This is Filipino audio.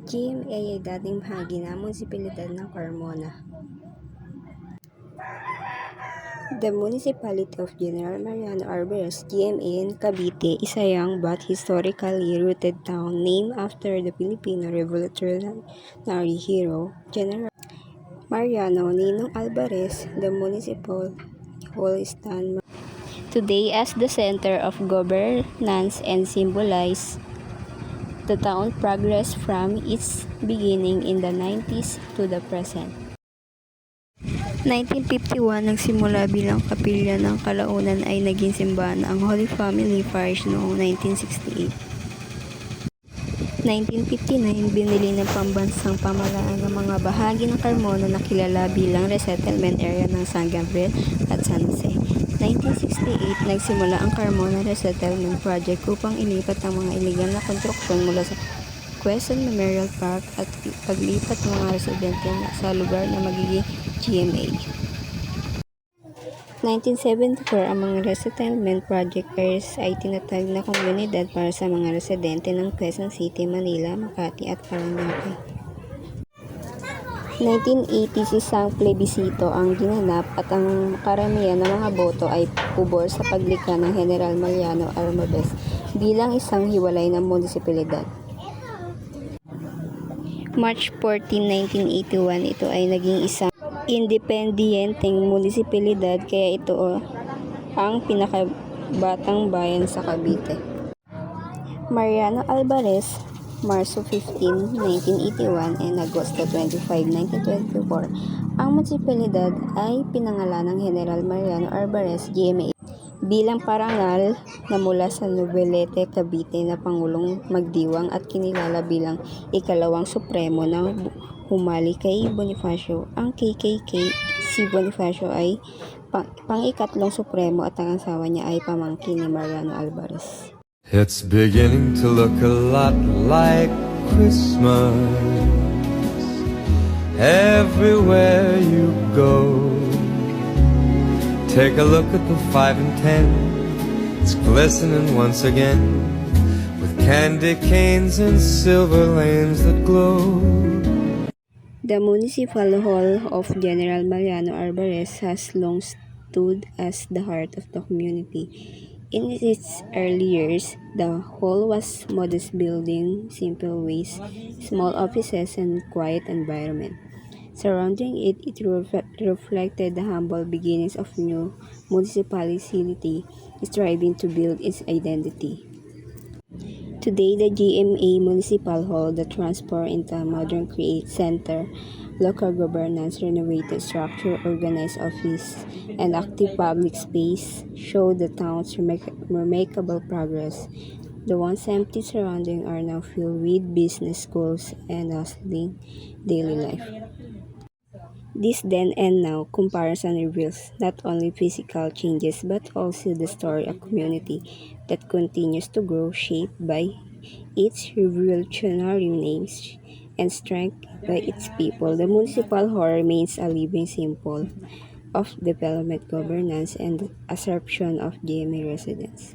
GMA ay dating bahagi ng munisipalidad ng Carmona. The Municipality of General Mariano Alvarez, GMA in Cavite, is a young but historically rooted town named after the Filipino revolutionary hero, General Mariano Ninong Alvarez. The municipal hall stands today as the center of governance and symbolizes the town's progress from its beginning in the 90s to the present. 1951, nagsimula bilang kapilya ng kalaunan ay naging simbahan ang Holy Family Parish noong 1968. 1959, binili ng pambansang pamahalaan ng mga bahagi ng Carmona na kilala bilang resettlement area ng San Gabriel at San Jose. 1968, nagsimula ang Carmona Resettlement Project upang ilipat ang mga iligal na konstruksyon mula sa Quezon Memorial Park at paglipat ng mga residente sa lugar na magiging GMA. 1974, ang mga resettlement project areas ay tinatag na komunidad para sa mga residente ng Quezon City, Manila, Makati at Paranaque. 1980, isang plebisito ang ginanap at ang karamihan ng mga boto ay pubor sa paglikha ng General Mariano Alvarez bilang isang hiwalay na munisipalidad. March 14, 1981, ito ay naging isang independiyenteng munisipalidad kaya ito ang pinakabatang bayan sa Cavite. Mariano Alvarez, Marso 15, 1981 and Agosto 25, 1924. Ang munisipalidad ay pinangalan ng General Mariano Alvarez, GMA, bilang parangal na mula sa Novelete, Cavite na Pangulong Magdiwang at kinilala bilang ikalawang supremo na humali kay Bonifacio. Ang KKK, si Bonifacio ay pang-ikatlong supremo at ang asawa niya ay pamangkin ni Mariano Alvarez. It's beginning to look a lot like Christmas everywhere you go. Take a look at the 5 and 10. It's glistening once again with candy canes and silver lanes that glow. The Municipal Hall of General Mariano Alvarez has long stood as the heart of the community. In its early years, the hall was modest building, simple ways, small offices, and quiet environment. Surrounding it, reflected the humble beginnings of new municipality striving to build its identity. Today, the GMA Municipal Hall that transformed into a modern creative center, local governance, renovated structure, organized office, and active public space show the town's remarkable progress. The once empty surroundings are now filled with business, schools, and hustling daily life. This then and now comparison reveals not only physical changes but also the story of community that continues to grow, shaped by its revolutionary names and strength by its people. The municipal hall remains a living symbol of development, governance, and assertion of GMA residents.